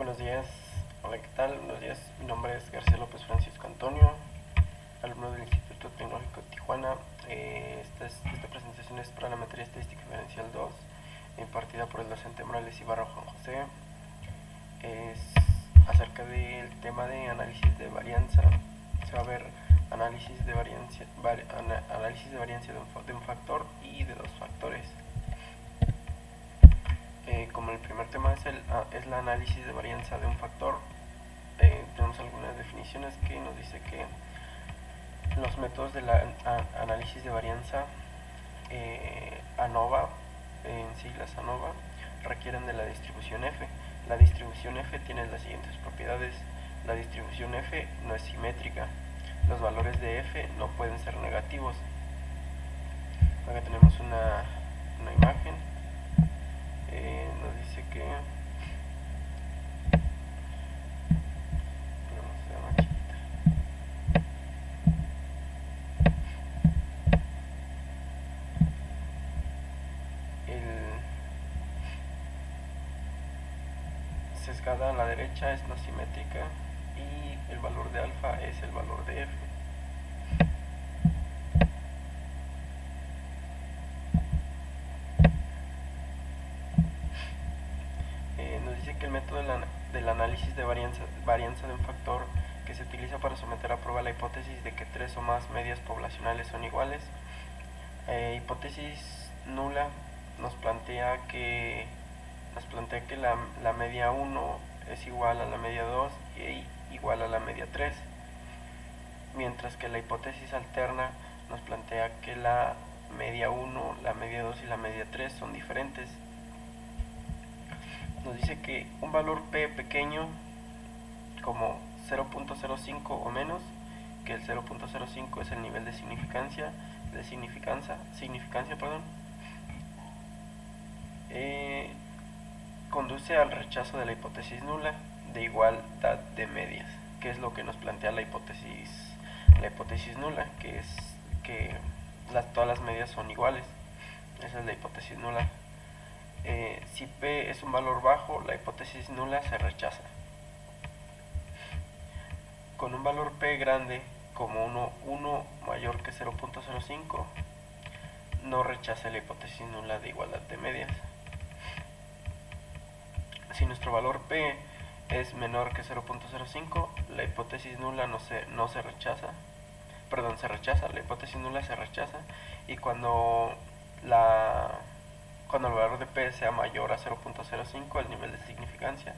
Buenos días, hola, ¿qué tal? Buenos días, mi nombre es García López Francisco Antonio, alumno del Instituto Tecnológico de Tijuana. Esta presentación es para la materia Estadística Diferencial 2, impartida por el docente Morales Ibarra Juan José. Es acerca del tema de análisis de varianza. Se va a ver análisis de varianza de un factor y de dos factores. Como el primer tema es la análisis de varianza de un factor, tenemos algunas definiciones que nos dice que los métodos de la análisis de varianza ANOVA, en siglas ANOVA, requieren de la distribución F. La distribución F tiene las siguientes propiedades. La distribución F no es simétrica. Los valores de F no pueden ser negativos. Acá tenemos una imagen. Nos dice que sesgada a la derecha es no simétrica y el valor de alfa es el valor de F. Nos dice que el método del análisis de varianza de un factor que se utiliza para someter a prueba la hipótesis de que tres o más medias poblacionales son iguales. Hipótesis nula nos plantea que la media 1 es igual a la media 2 y igual a la media 3, mientras que la hipótesis alterna nos plantea que la media 1, la media 2 y la media 3 son diferentes. Nos dice que un valor P pequeño, como 0.05 o menos, que el 0.05 es el nivel de significancia, conduce al rechazo de la hipótesis nula de igualdad de medias, que es lo que nos plantea la hipótesis nula, que es que todas las medias son iguales. Esa es la hipótesis nula. Si P es un valor bajo, la hipótesis nula se rechaza. Con un valor P grande, como 1 mayor que 0.05, no rechaza la hipótesis nula de igualdad de medias. Si nuestro valor P es menor que 0.05, la hipótesis nula se rechaza. Se rechaza, la hipótesis nula se rechaza, y cuando el valor de P sea mayor a 0.05, el nivel de significancia,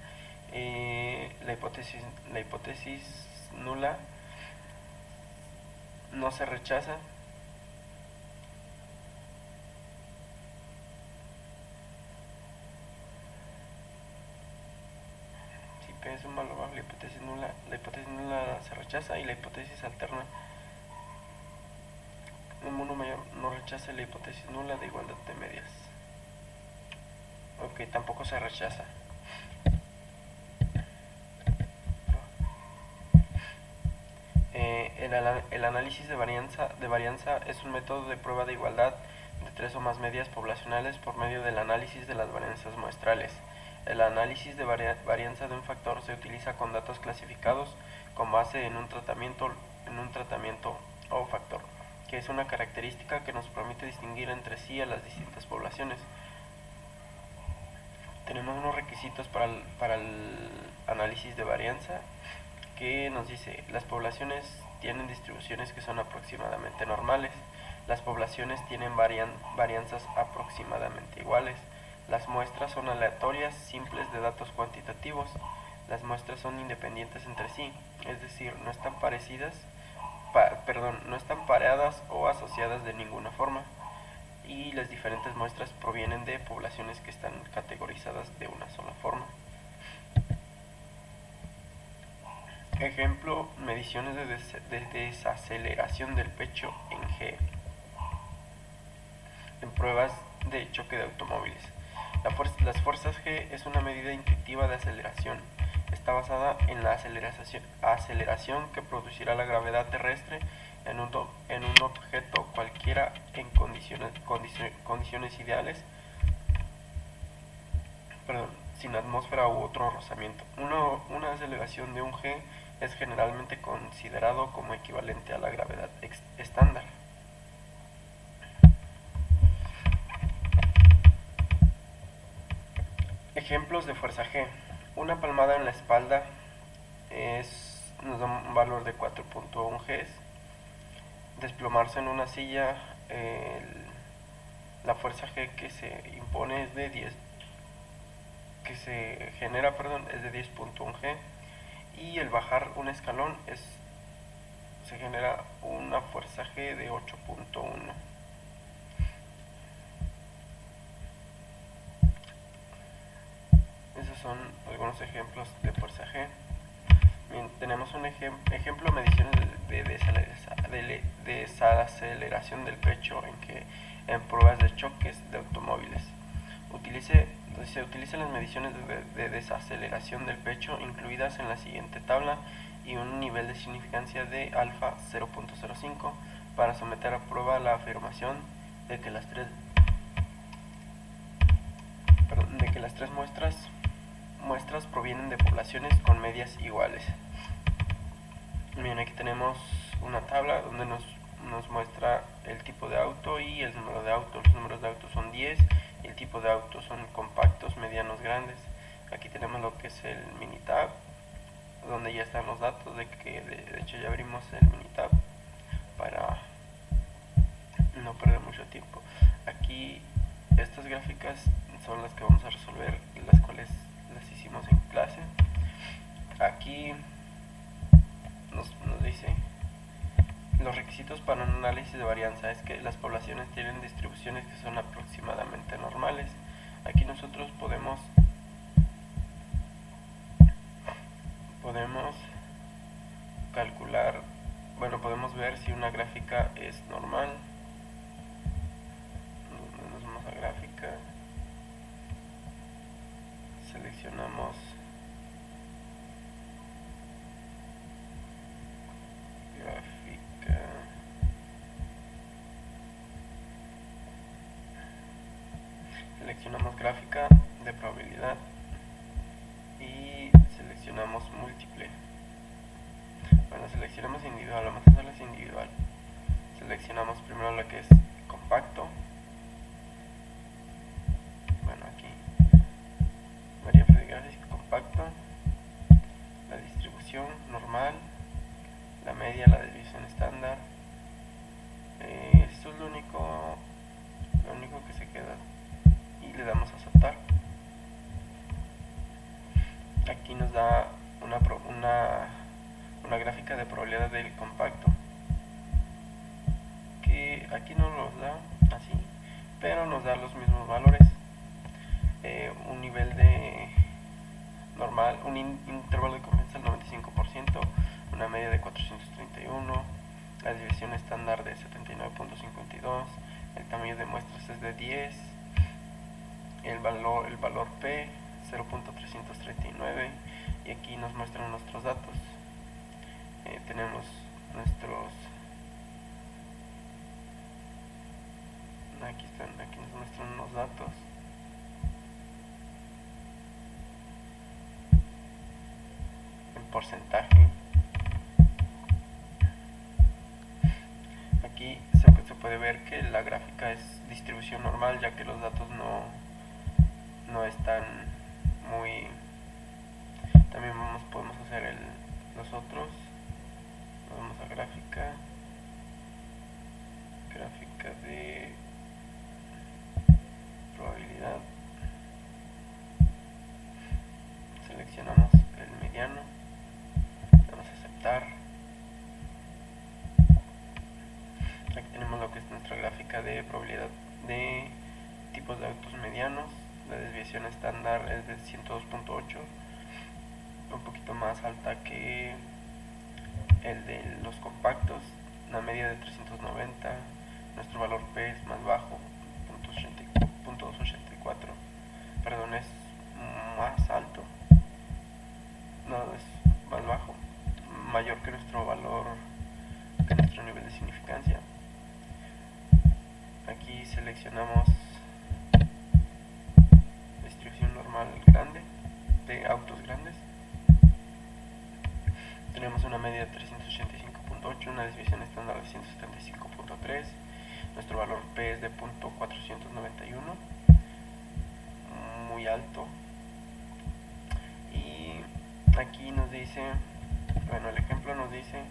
la hipótesis nula no se rechaza. Si P es un valor bajo, la hipótesis nula se rechaza, y la hipótesis alterna, un mono mayor, no rechaza la hipótesis nula de igualdad de medias. Ok, tampoco se rechaza. El análisis de varianza es un método de prueba de igualdad de tres o más medias poblacionales por medio del análisis de las varianzas muestrales. El análisis de varianza de un factor se utiliza con datos clasificados con base en un tratamiento o factor, que es una característica que nos permite distinguir entre sí a las distintas poblaciones. Tenemos unos requisitos para el análisis de varianza, que nos dice: las poblaciones tienen distribuciones que son aproximadamente normales, las poblaciones tienen varianzas aproximadamente iguales, las muestras son aleatorias simples de datos cuantitativos, las muestras son independientes entre sí, es decir, no están pareadas o asociadas de ninguna forma, y las diferentes muestras provienen de poblaciones que están categorizadas de una sola forma. Ejemplo: mediciones de desaceleración del pecho en G, en pruebas de choque de automóviles. Las fuerzas G es una medida intuitiva de aceleración. Está basada en la aceleración que producirá la gravedad terrestre en un objeto cualquiera en condiciones ideales. sin atmósfera u otro rozamiento. Una aceleración de un G es generalmente considerado como equivalente a la gravedad estándar. Ejemplos de fuerza G. Una palmada en la espalda nos da un valor de 4.1 G. Desplomarse en una silla, la fuerza G que se impone es de 10, que se genera, es de 10.1 G. Y el bajar un escalón se genera una fuerza G de 8.1. Esos son algunos ejemplos de fuerza G. Bien, tenemos un ejemplo de mediciones de desaceleración del pecho en pruebas de choques de automóviles. Se utilizan las mediciones de desaceleración del pecho incluidas en la siguiente tabla y un nivel de significancia de alfa 0.05 para someter a prueba la afirmación de que las tres muestras provienen de poblaciones con medias iguales. Bien, aquí tenemos una tabla donde nos muestra el tipo de auto y el número de auto. Los números de auto son 10 y el tipo de auto son compactos, medianos, grandes. Aquí tenemos lo que es el Minitab, donde ya están los datos de hecho ya abrimos el Minitab para no perder mucho tiempo. Aquí estas gráficas son las que vamos a resolver, las cuales las hicimos en clase. Aquí nos dice los requisitos para un análisis de varianza es que las poblaciones tienen distribuciones que son aproximadamente normales. Aquí nosotros podemos calcular, podemos ver si una gráfica es normal. Nos vamos a gráfica, seleccionamos gráfica, gráfica de probabilidad y seleccionamos múltiple. Seleccionamos individual, vamos a hacerles individual. Seleccionamos primero lo que es compacto. Aquí variable de gráfica compacto, la distribución normal, la media, la desviación estándar. Esto es lo único que se queda y le damos a aceptar. Aquí nos da una gráfica de probabilidad del compacto, que aquí no nos da así, pero nos da los mismos valores. Un nivel de normal, un intervalo de confianza del 95%, una media de 431, la desviación estándar de 79.52, el tamaño de muestras es de 10, el valor P 0.339, y aquí nos muestran nuestros datos. Tenemos aquí nos muestran unos datos. En porcentaje. Aquí se puede ver que la gráfica es distribución normal, ya que los datos no están muy... También podemos hacer los otros. Vamos a gráfica de probabilidad, seleccionamos el mediano, vamos a aceptar. Aquí tenemos lo que es nuestra gráfica de probabilidad de tipos de autos medianos. La desviación estándar es de 102.8, un poquito más alta que el de los compactos, una media de 390. Nuestro valor P es más bajo, 0.284, perdón, es más alto, no, es más bajo, mayor que nuestro valor, que nuestro nivel de significancia. Aquí seleccionamos distribución normal grande. de autos grandes. Tenemos una media de 385.8, una desviación estándar de 175.3. Nuestro valor P es de .491, muy alto. Y aquí nos dice, bueno, el ejemplo nos dice,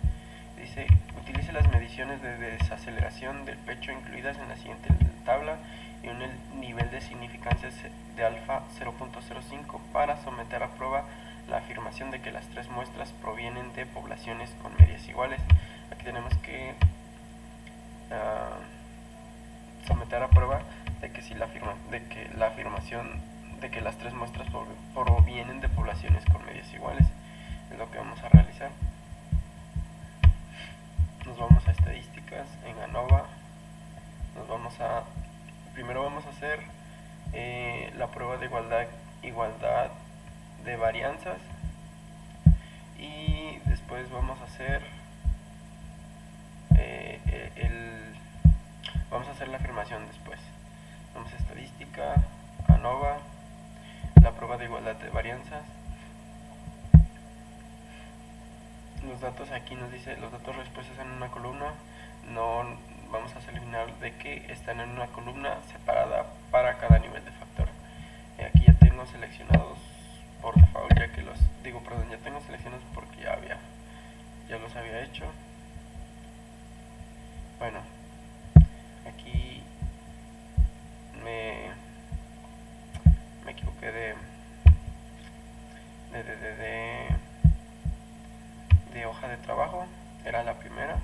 utilice las mediciones de desaceleración del pecho incluidas en la siguiente tabla y un nivel de significancia de alfa 0.05 para someter a prueba la afirmación de que las tres muestras provienen de poblaciones con medias iguales. Aquí tenemos que someter a prueba de que si la afirmación de que las tres muestras provienen de poblaciones con medias iguales es lo que vamos a realizar. Nos vamos a estadísticas en ANOVA. Primero vamos a hacer la prueba de igualdad de varianzas, y después vamos a hacer la afirmación después. Vamos a estadística, ANOVA, la prueba de igualdad de varianzas. Los datos aquí nos dice los datos respuestas en una columna. No vamos a seleccionar de que están en una columna separada para cada nivel de factor. Aquí ya tengo seleccionados por default, ya tengo seleccionados porque ya los había hecho. Bueno, aquí me equivoqué de hoja de trabajo. Era la primera.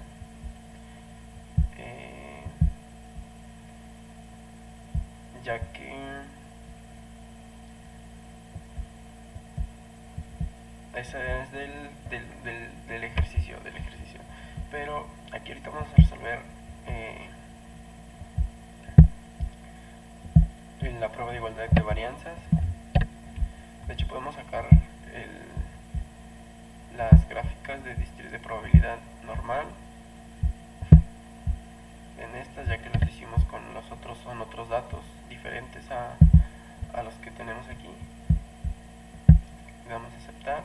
Ya que esa es del ejercicio, pero aquí ahorita vamos a resolver en la prueba de igualdad de varianzas. De hecho podemos sacar las gráficas de probabilidad normal en estas, ya que los hicimos con los otros, son otros datos diferentes a los que tenemos aquí. Le damos a aceptar,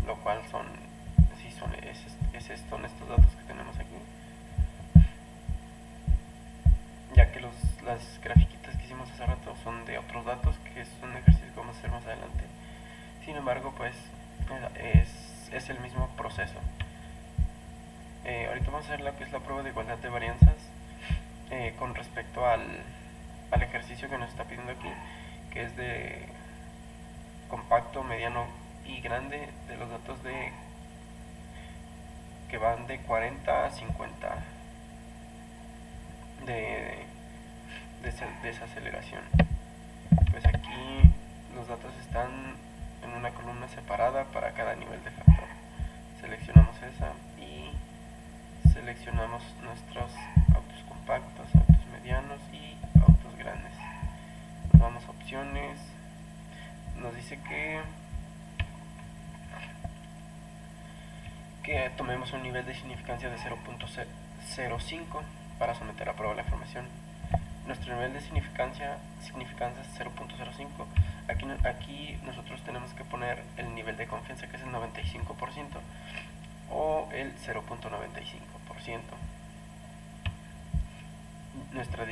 lo cual son estos datos que tenemos aquí, ya que las grafiquitas que hicimos hace rato son de otros datos, que es un ejercicio que vamos a hacer más adelante. Sin embargo, pues es el mismo proceso. Ahorita vamos a hacer lo que es la prueba de igualdad de varianzas con respecto al ejercicio que nos está pidiendo aquí, que es de compacto, mediano y grande, de los datos que van de 40 a 50 de desaceleración. Pues aquí los datos están en una columna separada para cada nivel de factor. Seleccionamos esa y seleccionamos nuestros autos compactos, autos medianos y autos grandes. Nos vamos a opciones. Nos dice que tomemos un nivel de significancia de 0.05 para someter a prueba la información. Nuestro nivel de significancia es 0.05. Aquí nosotros tenemos que poner el nivel de confianza, que es el 95%, o el 0.95%. Nuestro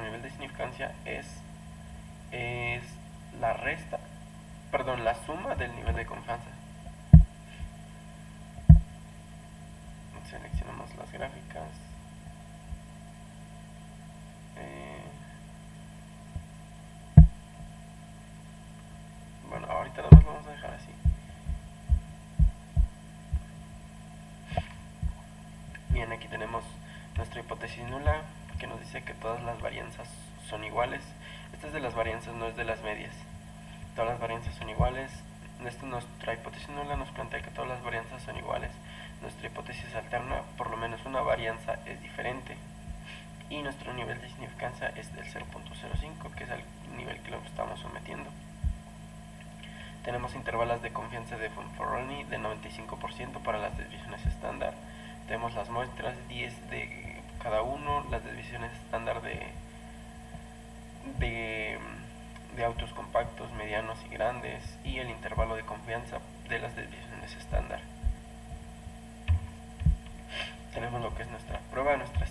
nivel de significancia es la suma del nivel de confianza. Seleccionamos las gráficas. Bueno, ahorita nada más lo vamos a dejar así. Bien, aquí tenemos nuestra hipótesis nula, que nos dice que todas las varianzas son iguales. Esta es de las varianzas, no es de las medias. Todas las varianzas son iguales. Nuestra hipótesis nula nos plantea que todas las varianzas son iguales. Nuestra hipótesis alterna, por lo menos una varianza es diferente. Y nuestro nivel de significancia es del 0.05, que es el nivel que lo estamos sometiendo. Tenemos intervalos de confianza de Bonferroni de 95% para las desviaciones estándar. Tenemos las muestras, 10 de cada uno, las desviaciones estándar de autos compactos, medianos y grandes, y el intervalo de confianza de las desviaciones estándar. Tenemos lo que es nuestra prueba, nuestro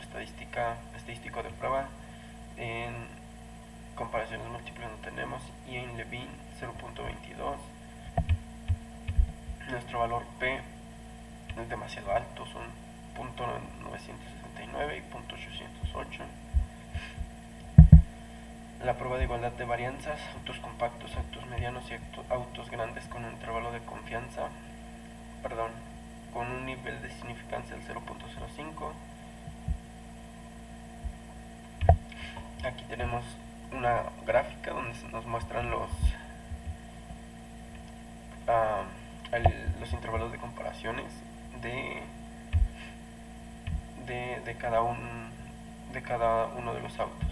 estadístico de prueba. En comparaciones múltiples no tenemos, y en Levin 0.22. Nuestro valor P es demasiado alto, son 0.969 y 0.808. La prueba de igualdad de varianzas, autos compactos, autos medianos y autos grandes con un intervalo de confianza, con un nivel de significancia del 0.05. Aquí tenemos una gráfica donde se nos muestran los intervalos de comparaciones de cada uno de los autos.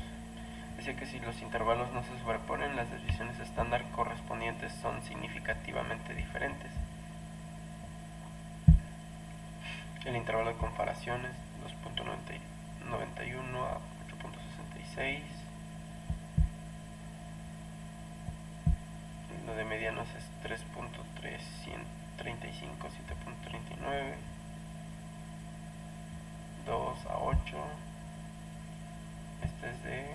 Dice que si los intervalos no se sobreponen, las desviaciones estándar correspondientes son significativamente diferentes. El intervalo de comparaciones 2.91 a 8.66. Lo de medianos es 3.335 a 7.39. 2 a 8. Este es de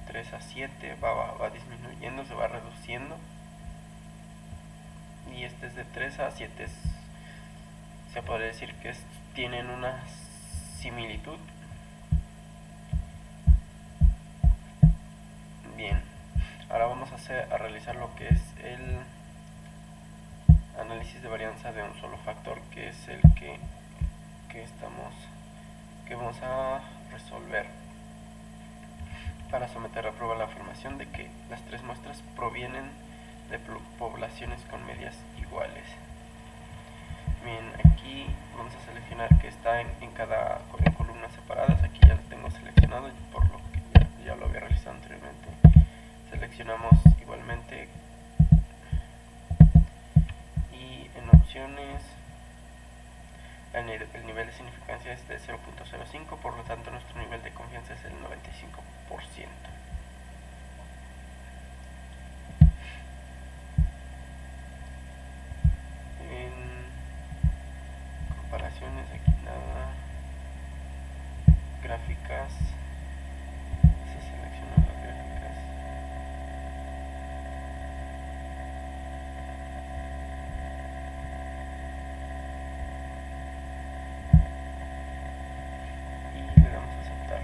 3 a 7, va disminuyendo, se va reduciendo. Y este es de 3 a 7, se podría decir que tienen una similitud. Bien, ahora vamos a realizar lo que es el análisis de varianza de un solo factor, que es el que vamos a resolver para someter a prueba la afirmación de que las tres muestras provienen de poblaciones con medias iguales. Bien, aquí vamos a seleccionar que está en columnas separadas. Aquí ya lo tengo seleccionado por lo que ya lo había realizado anteriormente. Seleccionamos igualmente y en opciones el nivel de significancia es de 0.05, por lo tanto nuestro nivel de confianza es el 95%. En comparaciones, aquí nada. Gráficas, se seleccionan las gráficas. Y le damos a aceptar.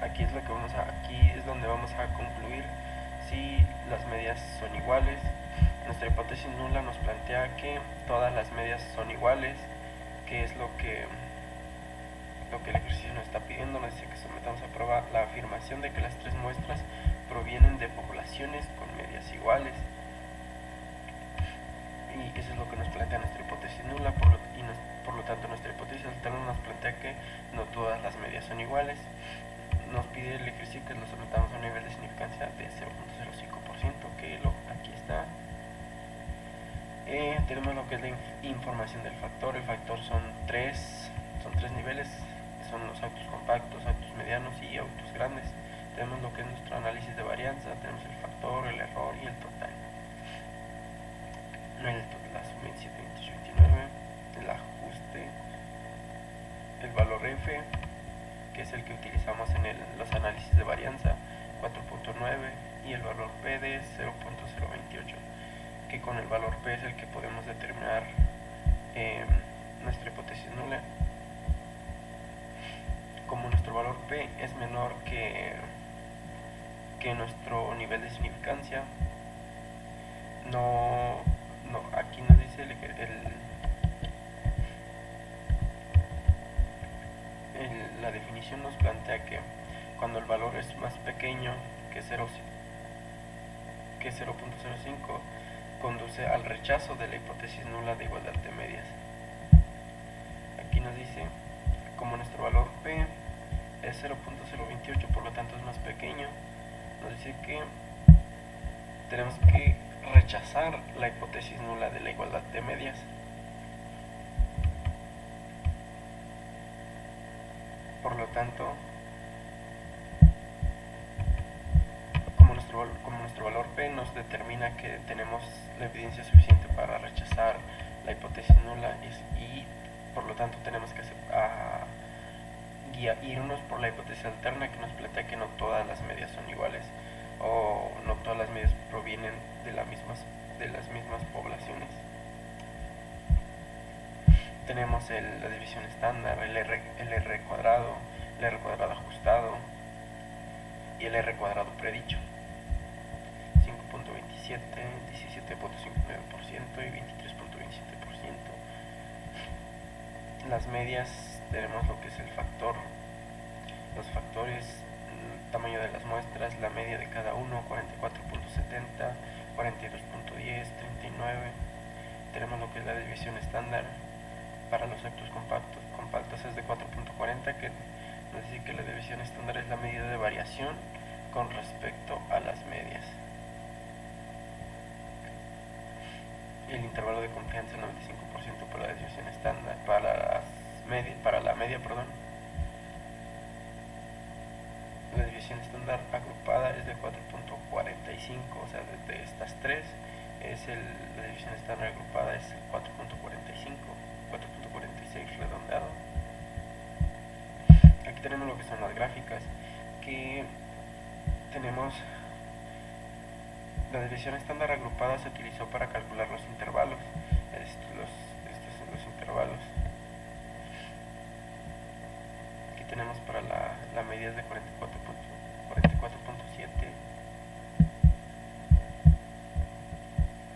Aquí es donde vamos a concluir si las medias son iguales. Nuestra hipótesis nula nos plantea que todas las medias son iguales, que es lo que el ejercicio nos está pidiendo. Nos dice que sometamos a prueba la afirmación de que las tres muestras provienen de poblaciones con medias iguales, y eso es lo que nos plantea nuestra hipótesis nula. Por lo tanto, nuestra hipótesis alterna nos plantea que no todas las medias son iguales. Nos pide el ejercicio que lo sometamos a un nivel de significancia de 0.05%, que aquí está. Tenemos lo que es la información del factor. El factor son tres niveles, son los autos compactos, autos medianos y autos grandes. Tenemos lo que es nuestro análisis de varianza, tenemos el factor, el error y el total. La suma 729, el ajuste, el valor F, que es el que utilizamos en los análisis de varianza, 4.9, y el valor P de 0.028, que con el valor P es el que podemos determinar nuestra hipótesis nula. Como nuestro valor P es menor que nuestro nivel de significancia, aquí nos dice la definición nos plantea que cuando el valor es más pequeño que 0.05, conduce al rechazo de la hipótesis nula de igualdad de medias. Aquí nos dice, como nuestro valor P es 0.028, por lo tanto es más pequeño, nos dice que tenemos que rechazar la hipótesis nula de la igualdad de medias. Por lo tanto, como nuestro valor P nos determina que tenemos la evidencia suficiente para rechazar la hipótesis nula y por lo tanto tenemos que irnos por la hipótesis alterna, que nos plantea que no todas las medias son iguales o no todas las medias provienen de las mismas poblaciones. Tenemos la división estándar, el R cuadrado, el R cuadrado ajustado y el R cuadrado predicho. 5.27, 17.59% y 23.27%. Las medias tenemos lo que es el factor, los factores, el tamaño de las muestras, la media de cada uno, 44.70, 42.10, 39. Tenemos lo que es la división estándar para los actos compactos es de 4.40, que nos dice que la división estándar es la medida de variación con respecto a las medias. El intervalo de confianza, el 95% para la división estándar, para la media. La división estándar agrupada es de 4.45, o sea, de estas tres la división estándar agrupada es 4.45, 4.46 redondeado. Aquí tenemos lo que son las gráficas, que tenemos la división estándar agrupada se utilizó para calcular los intervalos. Estos son los intervalos. Aquí tenemos para la media es de 44.7,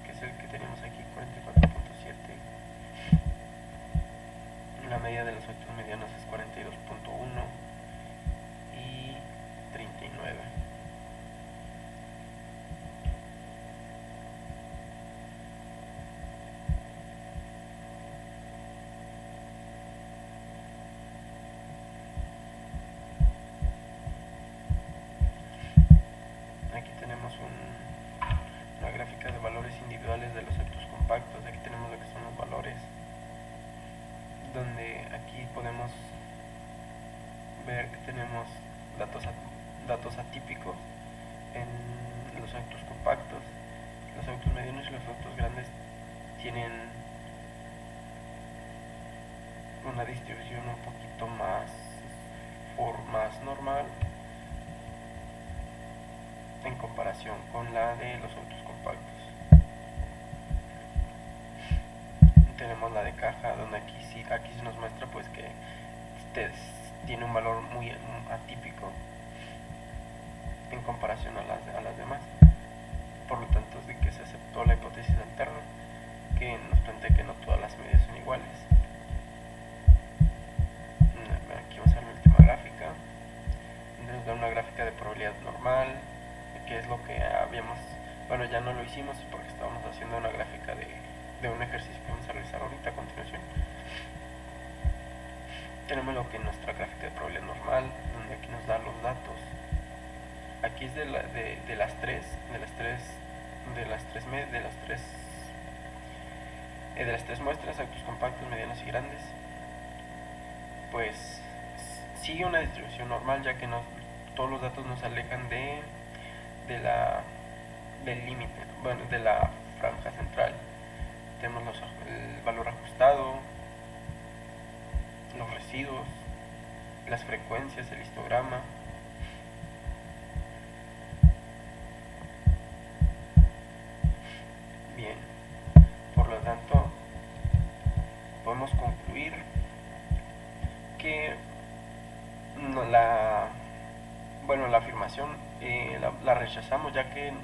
que es el que tenemos aquí, 44.7. La media de los actos medianos es 42.1 y 39. Aquí tenemos una gráfica de valores individuales de los actos compactos. Aquí tenemos lo que son los valores, donde aquí podemos ver que tenemos datos atípicos en los actos compactos. Los actos medianos y los actos grandes tienen una distribución un poquito más normal en comparación con la de los autos compactos. Tenemos la de caja, donde aquí se nos muestra pues que tiene un valor muy atípico en comparación a las demás. Por lo tanto, es de que se aceptó la hipótesis alterna, que nos plantea que no todas las medias son iguales. Aquí vamos a ver la última gráfica. Nos da una gráfica de probabilidad normal, que es lo que ya no lo hicimos porque estábamos haciendo una gráfica de un ejercicio que vamos a realizar ahorita a continuación. Tenemos lo que es nuestra gráfica de probabilidad normal, donde aquí nos da los datos. Aquí es de las tres muestras, actos compactos, medianos y grandes. Pues sigue una distribución normal, ya que todos los datos nos alejan del límite, de la franja central. Tenemos el valor ajustado, los residuos, las frecuencias, el histograma. Bien, por lo tanto, podemos concluir que la afirmación la rechazamos, ya que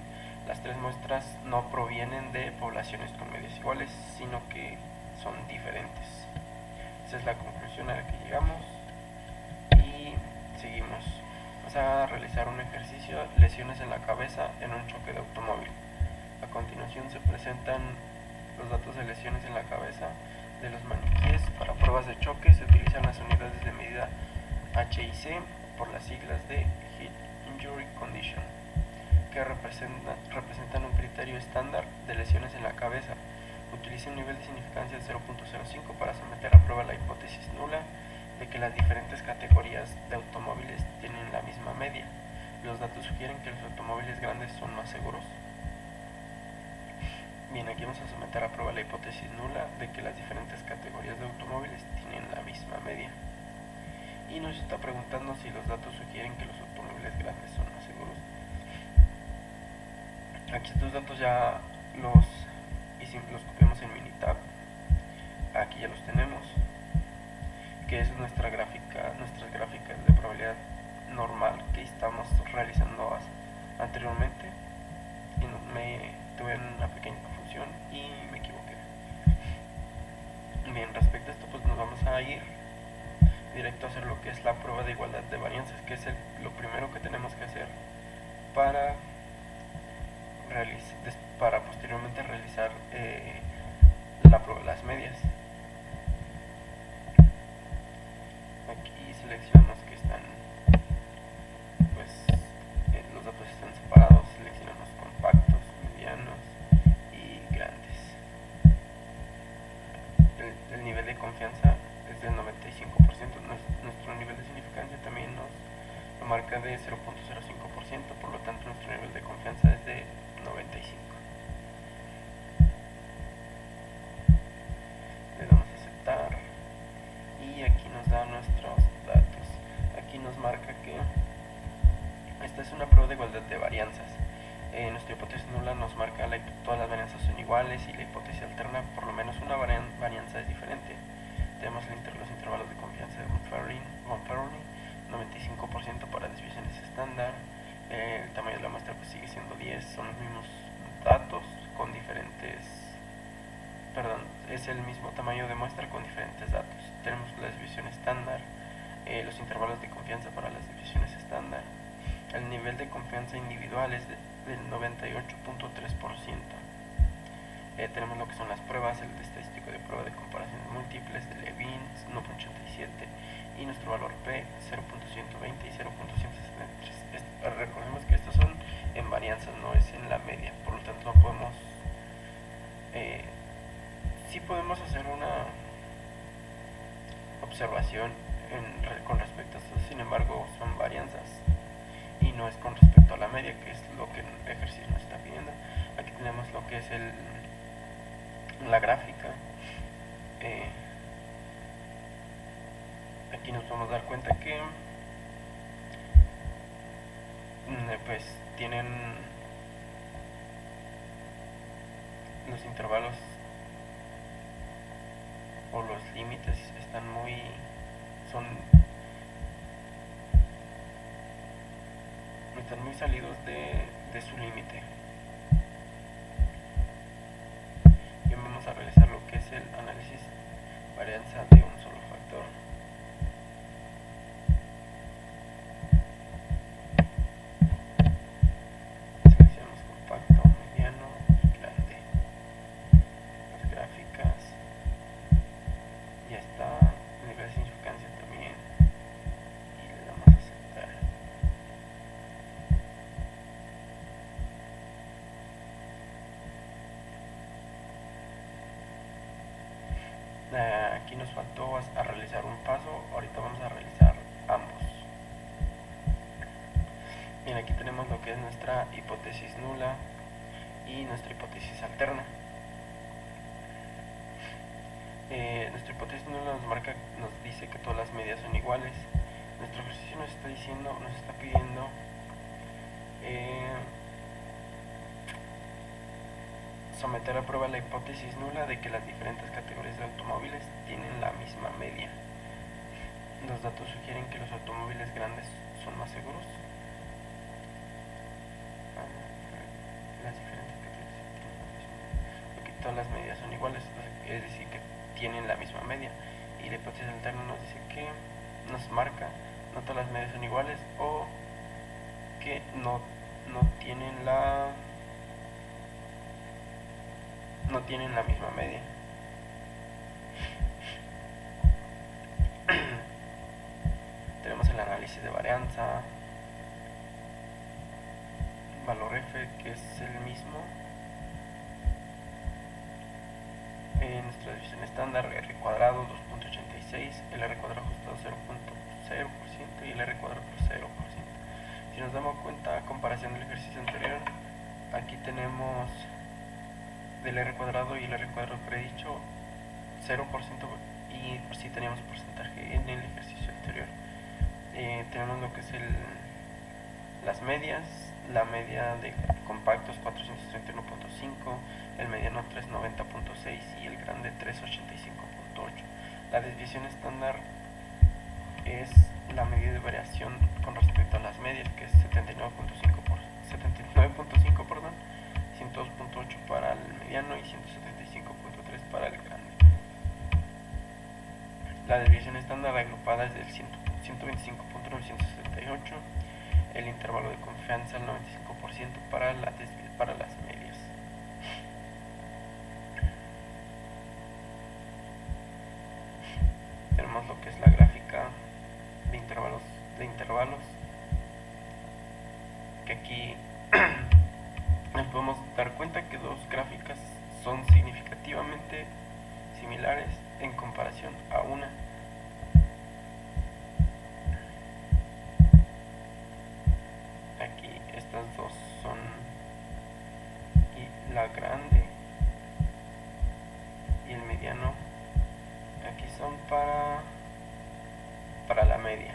las tres muestras no provienen de poblaciones con medias iguales, sino que son diferentes. Esa es la conclusión a la que llegamos y seguimos. Vamos a realizar un ejercicio, lesiones en la cabeza en un choque de automóvil. A continuación se presentan los datos de lesiones en la cabeza de los maniquíes. Para pruebas de choque se utilizan las unidades de medida H y C por las siglas de Head Injury Condition, que representan un criterio estándar de lesiones en la cabeza. Utiliza un nivel de significancia de 0.05 para someter a prueba la hipótesis nula de que las diferentes categorías de automóviles tienen la misma media. Los datos sugieren que los automóviles grandes son más seguros. Bien, aquí vamos a someter a prueba la hipótesis nula de que las diferentes categorías de automóviles tienen la misma media. Y nos está preguntando si los datos sugieren que los automóviles grandes son más seguros. Aquí estos datos ya los copiamos en Minitab. Aquí ya los tenemos, que es nuestras gráficas de probabilidad normal que estamos realizando anteriormente. Y tuve una pequeña confusión y me equivoqué. Bien, respecto a esto, pues nos vamos a ir directo a hacer lo que es la prueba de igualdad de varianzas, que es lo primero que tenemos que hacer para posteriormente realizar las medias. Aquí seleccionamos que los datos están separados, seleccionamos compactos, medianos y grandes. El nivel de confianza es del 95%. Nuestro nivel de significancia también lo marca de 0.05%, por lo tanto nuestro nivel de confianza es de 95. Le damos a aceptar y aquí nos da nuestros datos. Aquí nos marca que esta es una prueba de igualdad de varianzas. Nuestra hipótesis nula nos marca todas las varianzas son iguales, y la hipótesis alterna por lo menos una varianza es diferente. Tenemos los intervalos de confianza de von Ferroni, 95% para desviaciones estándar. El tamaño de la muestra pues sigue siendo 10, son los mismos datos con es el mismo tamaño de muestra con diferentes datos. Tenemos la desviación estándar, los intervalos de confianza para las desviaciones estándar. El nivel de confianza individual es del 98.3%. Tenemos lo que son las pruebas, el estadístico de prueba de comparaciones múltiples de Levin, 1.87, y nuestro valor P, 0.120 y 0.173. Recordemos que estos son en varianzas, no es en la media, por lo tanto no podemos... sí podemos hacer una observación con respecto a esto, sin embargo son varianzas y no es con respecto a la media, que es lo que el ejercicio nos está pidiendo. Aquí tenemos lo que es la gráfica. Aquí nos podemos dar cuenta que pues tienen los intervalos o los límites están muy salidos de su límite. Bien, vamos a realizar lo que es el análisis varianza de un solo factor. Seleccionamos compacto, mediano y grande. Las gráficas ya está, el nivel de significancia también, y le damos a aceptar. Aquí nos faltó a realizar un paso, ahorita vamos a realizar ambos. Bien, aquí tenemos lo que es nuestra hipótesis nula y nuestra hipótesis alterna. Nuestra hipótesis nula nos dice que todas las medias son iguales. Nuestro ejercicio nos está pidiendo someter a prueba la hipótesis nula de que las diferentes categorías de automóviles tienen la misma media. Los datos sugieren que los automóviles grandes son más seguros. Las diferentes categorías tienen la misma media. Aquí todas las medias son iguales, es decir que tienen la misma media. Y la hipótesis alterna nos dice que nos marca no todas las medias son iguales, o que no tienen la misma media. Tenemos el análisis de varianza, valor F, que es el mismo en nuestra división estándar, R cuadrado 2.85 0.6, el R cuadrado ajustado 0.0% y el R cuadrado por 0%. Si nos damos cuenta, a comparación del ejercicio anterior, aquí tenemos del R cuadrado y el R cuadrado predicho 0% y pues sí teníamos porcentaje en el ejercicio anterior. Tenemos lo que es las medias, la media de compactos 431.5, el mediano 390.6 y el grande 385.8. La desviación estándar es la medida de variación con respecto a las medias, que es 79.5 perdón, 102.8 para el mediano y 175.3 para el grande. La desviación estándar agrupada es del 125.978, el intervalo de confianza al 95% para las medias. Tenemos lo que es la gráfica de intervalos, que aquí nos podemos dar cuenta que dos gráficas son significativamente similares en comparación a una. Aquí estas dos son, y la grande y el mediano aquí son para la media.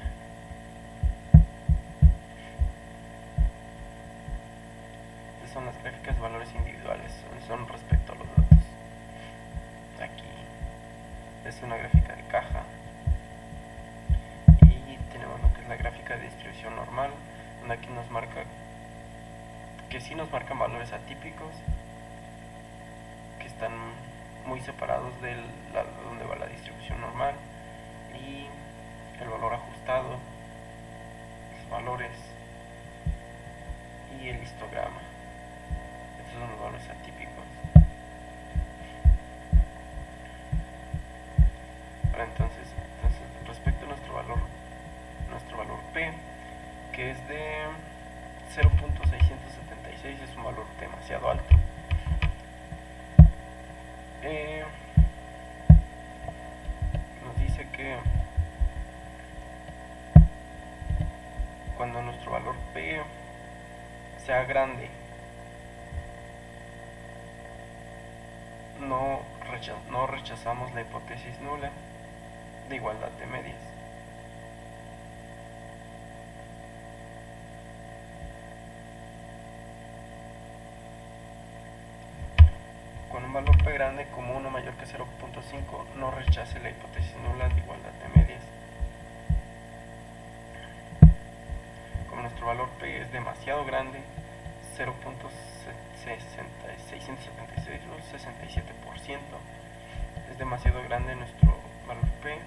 Estas son las gráficas de valores individuales, son respecto a los datos. Aquí es una gráfica de caja y tenemos lo que es la gráfica de distribución normal, donde aquí nos marca que sí nos marcan valores atípicos que están muy separados del lado donde va la distribución normal, y el valor ajustado, los valores y el histograma. Estos son los valores atípicos. Ahora entonces respecto a nuestro valor P, que es de 0.676, es un valor demasiado alto. Nos dice que cuando nuestro valor P sea grande, no rechazamos la hipótesis nula de igualdad de medias. Con un valor P grande como 1 mayor que 0.5, no rechace la hipótesis nula de igualdad de medias. Como nuestro valor P es demasiado grande, 0.676 o 67%, es demasiado grande nuestro valor P,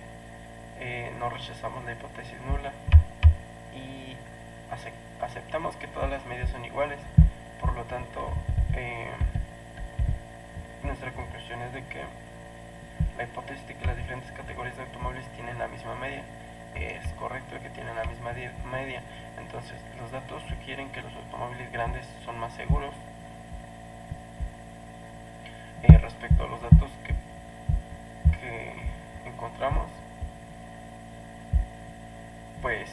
no rechazamos la hipótesis nula y aceptamos que todas las medias son iguales. Por lo tanto, nuestra conclusión es de que la hipótesis de que las diferentes categorías de automóviles tienen la misma media es correcto, que tienen la misma media. Entonces los datos sugieren que los automóviles grandes son más seguros respecto a los datos que encontramos, pues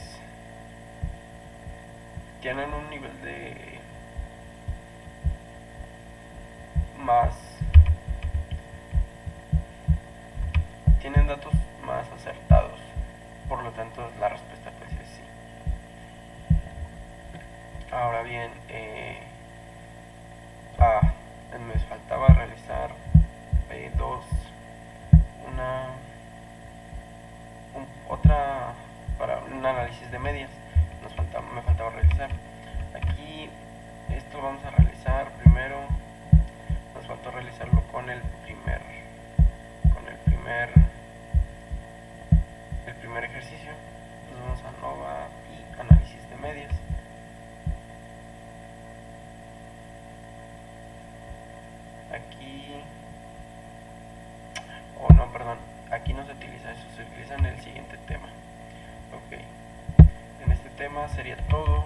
tienen un nivel de tienen datos más acertados. Por lo tanto, la respuesta pues es sí. Ahora bien, me faltaba realizar otra para un análisis de medias. Me faltaba realizar. Aquí esto lo vamos a realizar primero. Nos faltó realizarlo con el primer ejercicio. Entonces vamos a Nova y análisis de medias. Aquí no se utiliza eso, se utiliza en el siguiente tema. Ok, en este tema sería todo.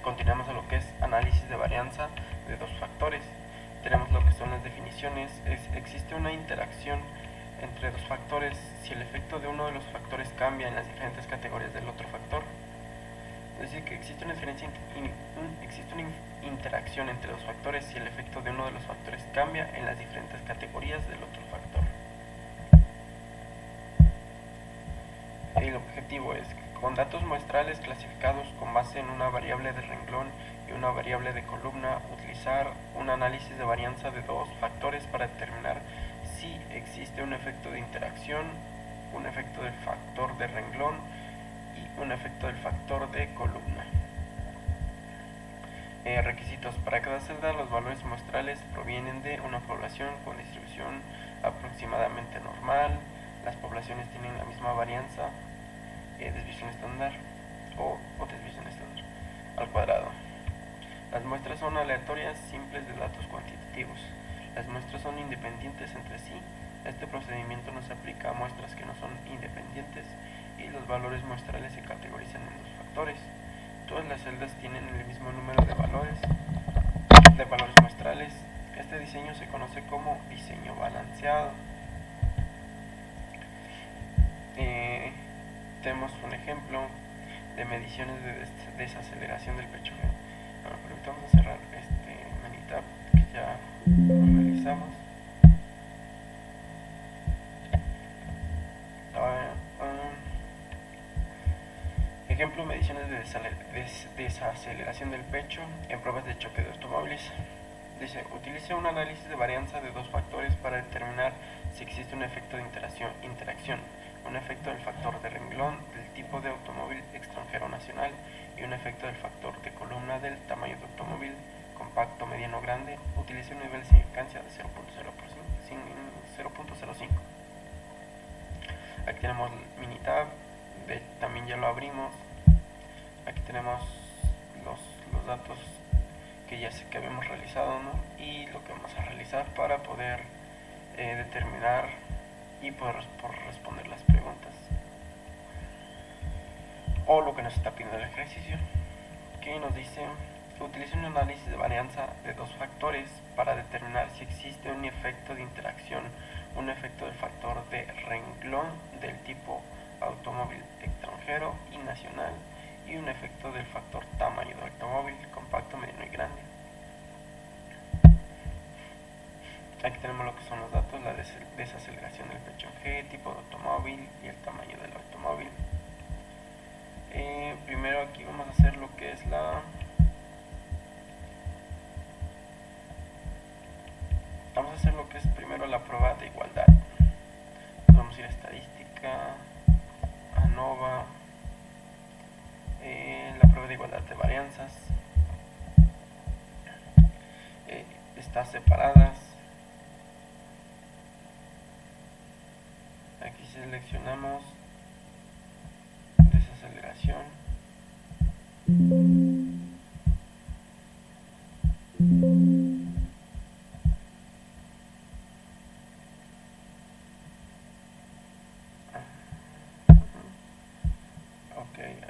Continuamos a lo que es análisis de varianza de dos factores. Tenemos lo que son las definiciones. Existe una interacción entre dos factores si el efecto de uno de los factores cambia en las diferentes categorías del otro factor. Es decir, que existe una interacción entre los factores si el efecto de uno de los factores cambia en las diferentes categorías del otro factor. El objetivo es que con datos muestrales clasificados con base en una variable de renglón y una variable de columna, utilizar un análisis de varianza de dos factores para determinar si existe un efecto de interacción, un efecto del factor de renglón y un efecto del factor de columna. Requisitos: para cada celda los valores muestrales provienen de una población con distribución aproximadamente normal. Las poblaciones tienen la misma varianza, desviación estándar o desviación estándar al cuadrado. Las muestras son aleatorias simples de datos cuantitativos. Las muestras son independientes entre sí. Este procedimiento no se aplica a muestras que no son independientes y los valores muestrales se categorizan en dos factores. Todas las celdas tienen el mismo número de valores muestrales. Este diseño se conoce como diseño balanceado. Tenemos un ejemplo de mediciones de desaceleración del pecho. Bueno, permitamos cerrar este Minitab que ya lo realizamos. Ejemplo: mediciones de desaceleración del pecho en pruebas de choque de automóviles. Dice: utilice un análisis de varianza de dos factores para determinar si existe un efecto de interacción, un efecto del factor de renglón del tipo de automóvil extranjero nacional y un efecto del factor de columna del tamaño de automóvil compacto, mediano, grande. Utilice un nivel de significancia de 0.05. Aquí tenemos el Minitab, también ya lo abrimos. Aquí tenemos los datos que habíamos realizado, ¿no? Y lo que vamos a realizar para poder determinar y poder responder las preguntas o lo que nos está pidiendo el ejercicio, que nos dice: utilice un análisis de varianza de dos factores para determinar si existe un efecto de interacción, un efecto del factor de renglón del tipo automóvil extranjero y nacional y un efecto del factor tamaño del automóvil compacto, mediano y grande. Aquí tenemos lo que son los datos: la desaceleración del pecho G, tipo de automóvil y el tamaño del automóvil. Primero aquí vamos a hacer lo que es primero la prueba de igualdad. Vamos a ir a estadística, ANOVA, la prueba de igualdad de varianzas, está separadas. Aquí seleccionamos desaceleración,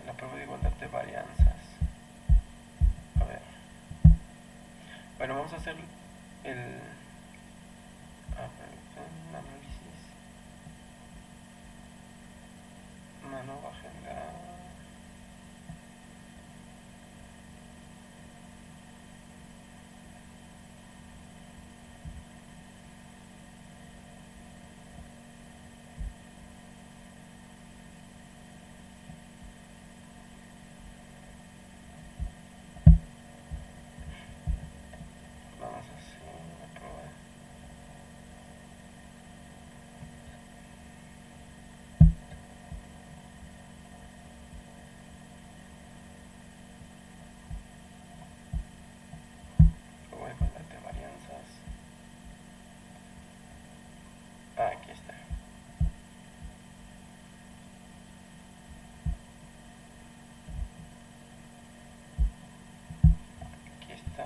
la prueba de igualdad de varianzas. A ver, bueno, vamos a hacer el análisis ANOVA general. Aquí está. Aquí está.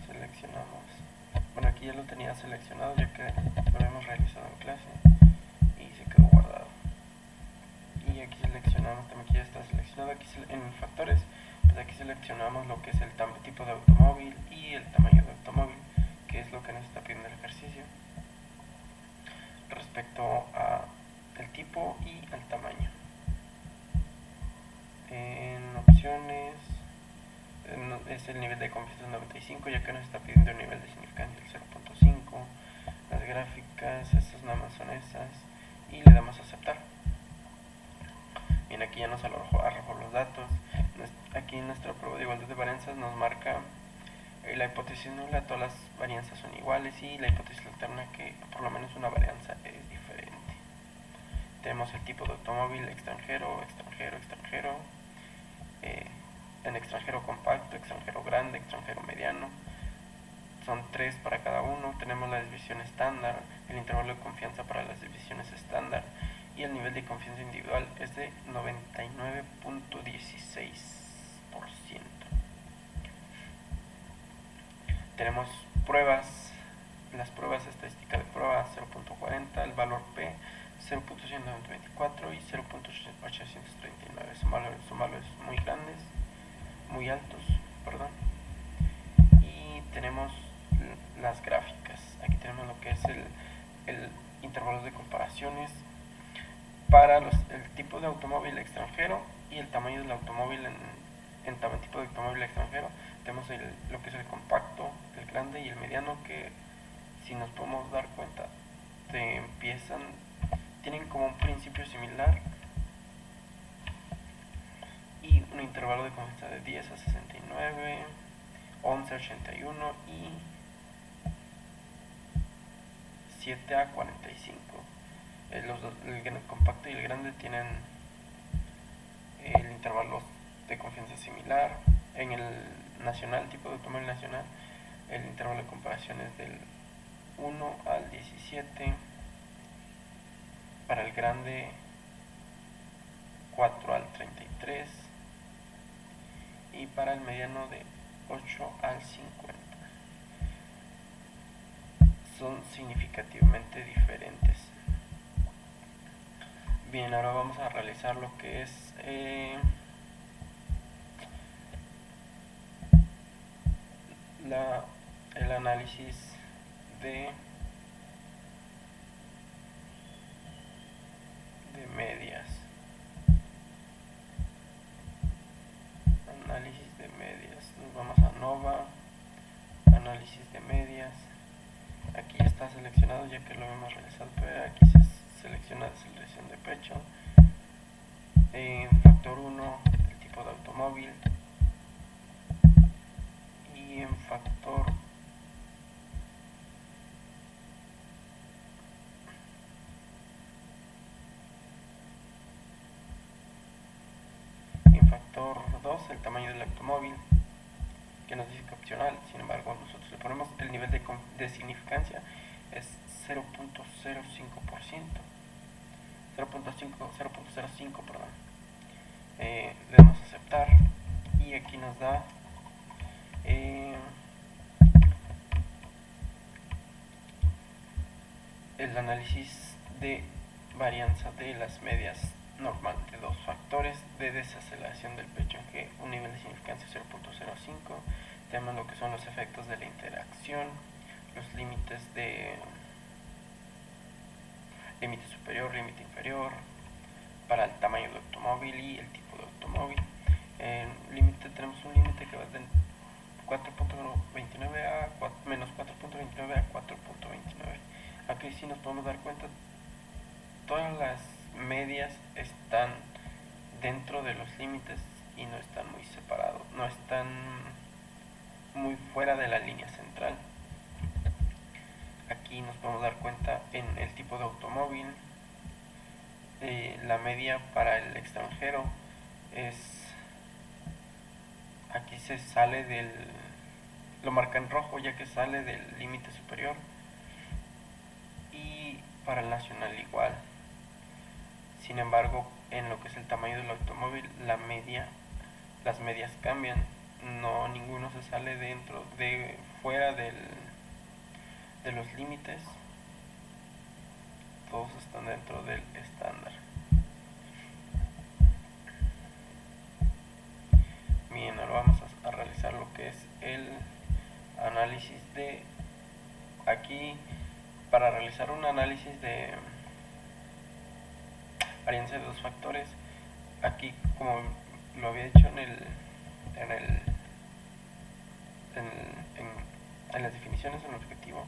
Seleccionamos. Bueno, aquí ya lo tenía seleccionado ya que lo habíamos realizado en clase y se quedó guardado. Y aquí seleccionamos, también aquí ya está seleccionado. Aquí en factores, pues aquí seleccionamos lo que es el tipo de automóvil y el tamaño de automóvil, que es lo que nos está pidiendo el ejercicio. respecto a el tipo y al tamaño. En opciones es el nivel de confianza 95, ya que nos está pidiendo el nivel de significancia del 0.5. Las gráficas, estas nada más son esas, y le damos a aceptar. Bien, aquí ya nos arrojó los datos. Aquí en nuestra prueba de igualdad de varianzas nos marca la hipótesis nula, todas las varianzas son iguales, y la hipótesis alterna, que por lo menos una varianza es diferente. Tenemos el tipo de automóvil: extranjero, extranjero, extranjero, en extranjero compacto, extranjero grande, extranjero mediano. Son 3 para cada uno. Tenemos la desviación estándar, el intervalo de confianza para las desviaciones estándar, y el nivel de confianza individual es de 99.16%. Tenemos pruebas, las pruebas: estadística de prueba 0.40, el valor P 0.124 y 0.839. Son valores muy grandes, muy altos, perdón. Y tenemos las gráficas. Aquí tenemos lo que es el intervalo de comparaciones para el tipo de automóvil extranjero y el tamaño del automóvil en tipo de automóvil extranjero. Tenemos lo que es el compacto, el grande y el mediano, que, si nos podemos dar cuenta, tienen como un principio similar, y un intervalo de confianza de 10 a 69, 11 a 81 y 7 a 45. El compacto y el grande tienen el intervalo de confianza similar. En el nacional, tipo de automóvil nacional, el intervalo de comparación es del 1 al 17. Para el grande, 4 al 33. Y para el mediano, de 8 al 50. Son significativamente diferentes. Bien, ahora vamos a realizar lo que es el análisis de medias. Análisis de medias. Nos vamos a Nova, análisis de medias. Aquí ya está seleccionado, ya que lo hemos realizado, pero aquí se selecciona selección de pecho. En factor 1, el tipo de automóvil, y en factor factor 2, el tamaño del automóvil, que nos dice que opcional. Sin embargo, nosotros le ponemos el nivel de significancia es 0.05%, 0.05, perdón. Le damos a aceptar, y aquí nos da el análisis de varianza de las medias normal de 2 factores de desaceleración del pecho, en G, un nivel de significancia 0.05. Tenemos lo que son los efectos de la interacción, los límites de límite superior, límite inferior, para el tamaño del automóvil y el tipo de automóvil. Tenemos un límite que va de 4.29 a menos 4.29 a 4.29. Aquí sí nos podemos dar cuenta, todas las medias están dentro de los límites y no están muy separados, no están muy fuera de la línea central. Aquí nos podemos dar cuenta en el tipo de automóvil. La media para el extranjero aquí se sale lo marca en rojo, ya que sale del límite superior, y para el nacional igual. Sin embargo, en lo que es el tamaño del automóvil, las medias cambian, ninguno se sale fuera de los límites, todos están dentro del estándar. Bien, ahora vamos a realizar lo que es el análisis de aquí para realizar un análisis de varianza de dos factores, aquí como lo había hecho en las definiciones en el objetivo,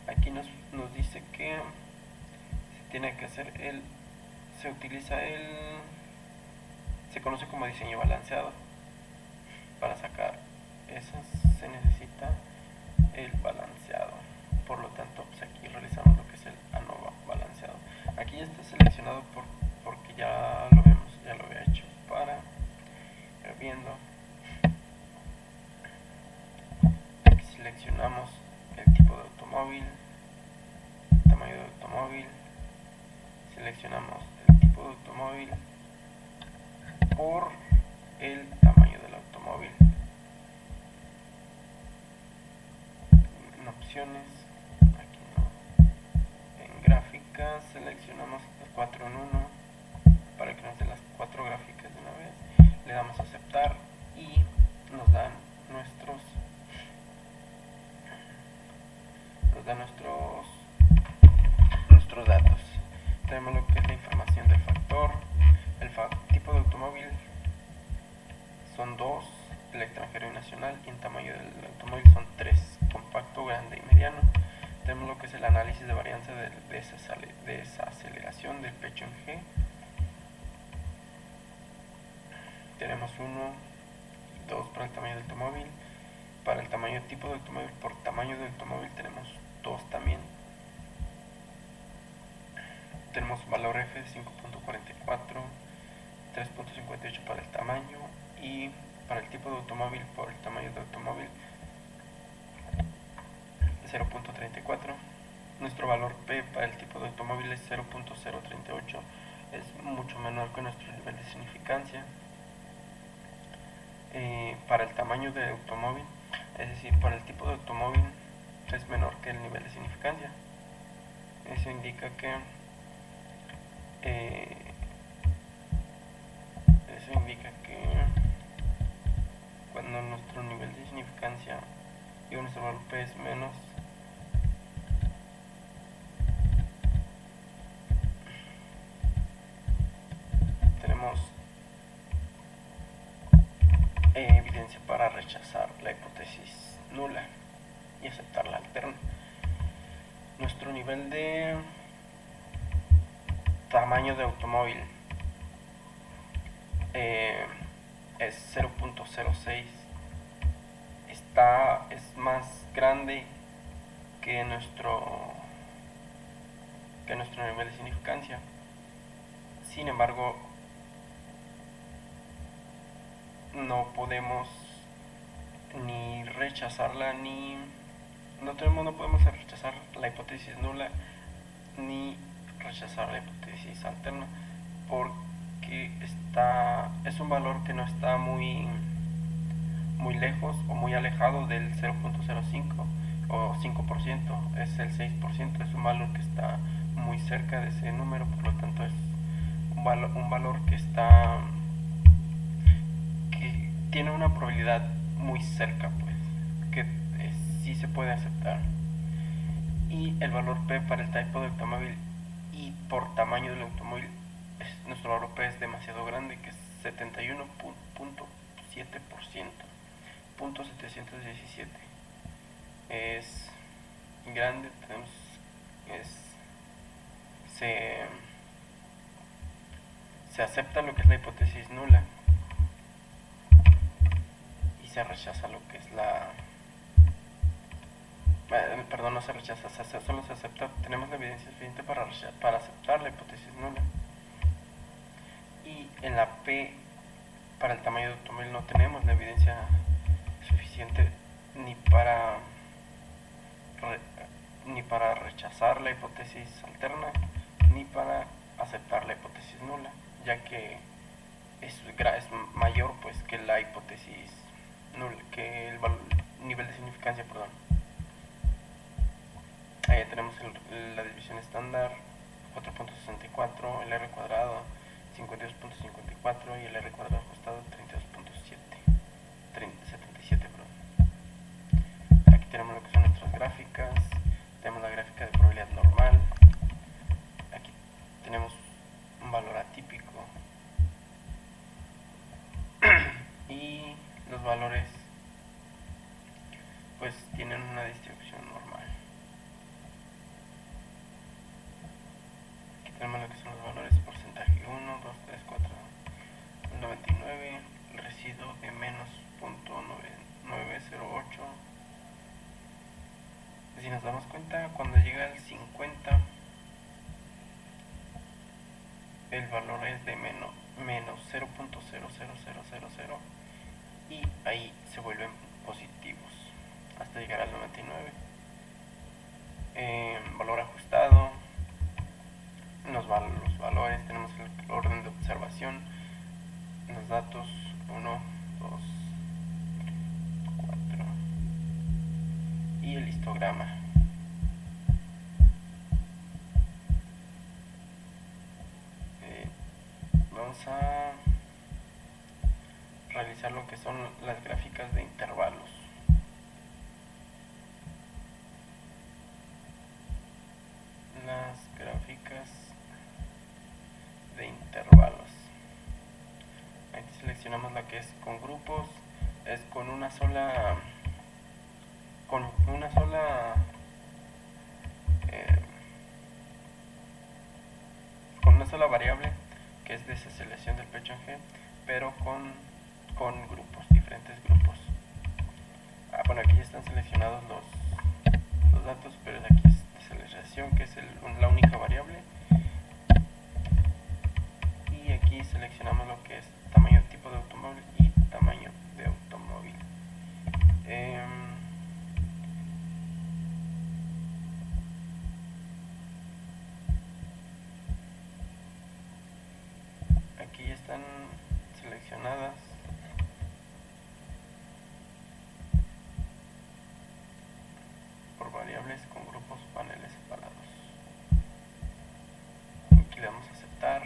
aquí nos dice que se tiene que hacer se conoce como diseño balanceado. Para sacar eso se necesita el balanceado, por lo tanto pues aquí realizamos lo que es el ANOVA balanceado. Aquí ya está seleccionado porque ya lo había hecho para ir viendo. Aquí seleccionamos el tipo de automóvil, tamaño de automóvil, seleccionamos el tipo de automóvil por el tamaño del automóvil. En opciones, aquí no, en gráficas seleccionamos 4 en 1 para que nos den las 4 gráficas de una vez, le damos a aceptar y nos dan nuestros datos. Tenemos lo que es la información del factor, el tipo de automóvil son 2, el extranjero y nacional, y en tamaño del automóvil son 3, compacto, grande y mediano. Tenemos lo que es el análisis de varianza de desaceleración del pecho en G. Tenemos 1 y 2 para el tamaño del automóvil. Para el tamaño tipo de automóvil por tamaño del automóvil tenemos 2 también. Tenemos valor F de 5.44, 3.58 para el tamaño, y para el tipo de automóvil por el tamaño del automóvil 0.34. Nuestro valor P para el tipo de automóvil es 0.038, es mucho menor que nuestro nivel de significancia. Para el tamaño del automóvil, es decir, para el tipo de automóvil es menor que el nivel de significancia. Eso indica que cuando nuestro nivel de significancia y nuestro valor P es menos, tenemos evidencia para rechazar la hipótesis nula y aceptar la alterna. Nuestro nivel de tamaño de automóvil es 0.06, es más grande que nuestro nivel de significancia. Sin embargo, no podemos ni rechazarla no podemos rechazar la hipótesis nula ni rechazar la hipótesis alterna, porque es un valor que no está muy lejos o muy alejado del 0.05 o 5%, es el 6%, es un valor que está muy cerca de ese número, por lo tanto es un valor que tiene una probabilidad muy cerca, pues, que sí se puede aceptar. Y el valor P para el tipo de automóvil y por tamaño del automóvil, nuestro valor P es demasiado grande, que es 71.7%, .717. Es grande, se acepta lo que es la hipótesis nula y se rechaza lo que es no se rechaza, solo se acepta. Tenemos la evidencia suficiente para aceptar la hipótesis nula. Y en la P para el tamaño del automóvil no tenemos la evidencia suficiente ni para rechazar la hipótesis alterna ni para aceptar la hipótesis nula, ya que es mayor, pues, que la hipótesis nula, que el nivel de significancia, perdón. Tenemos la división estándar 4.64, el R cuadrado 52.54 y el R cuadrado ajustado 32.77, perdón. Aquí tenemos lo que son nuestras gráficas. Tenemos la gráfica de probabilidad normal. valores pues tienen una distribución normal. Aquí tenemos lo que son los valores: porcentaje 1, 2, 3, 4, 99, el residuo de menos 0.908. Si nos damos cuenta, cuando llega al 50, el valor es de menos 0.00000 y ahí se vuelven positivos hasta llegar al 99. Valor ajustado, los valores, tenemos el orden de observación, los datos 1, 2, 4 y el histograma. Vamos a realizar lo que son las gráficas de intervalos. Las gráficas de intervalos. Aquí seleccionamos la que es con grupos, es con una sola variable, que es desaceleración del pecho en G, pero con grupos, diferentes grupos. Bueno, aquí ya están seleccionados los datos, pero aquí es desaceleración, que es la única variable. Y aquí seleccionamos lo que es tamaño de tipo de automóvil y tamaño de automóvil. Aquí ya están seleccionadas por variables con grupos paneles separados. Aquí le damos a aceptar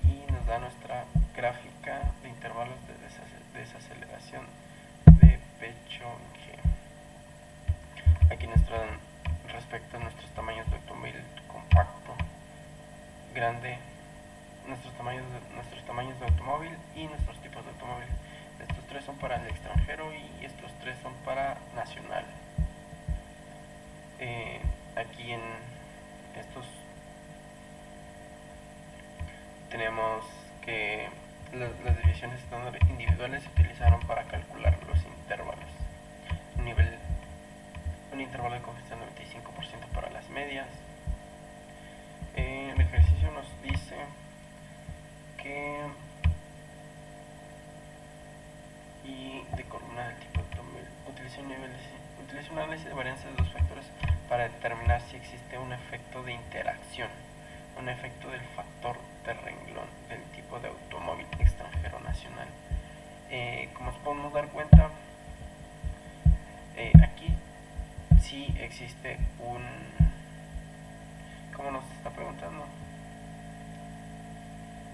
y nos da nuestra gráfica de intervalos de desaceleración de pecho G. Aquí respecto a nuestros tamaños de automóvil compacto, grande, nuestros tamaños de automóvil y nuestros tipos de automóvil. Estos tres son para el extranjero y estos tres son para nacional. Aquí en estos tenemos que las divisiones estándar individuales se utilizaron para calcular los intervalos. Un intervalo de congestión de 95% para las medias. El ejercicio nos dice que de columna del tipo de automóvil utiliza un análisis de varianza de dos factores para determinar si existe un efecto de interacción, un efecto del factor de renglón del tipo de automóvil extranjero nacional. Como nos podemos dar cuenta, aquí sí existe ¿cómo nos está preguntando?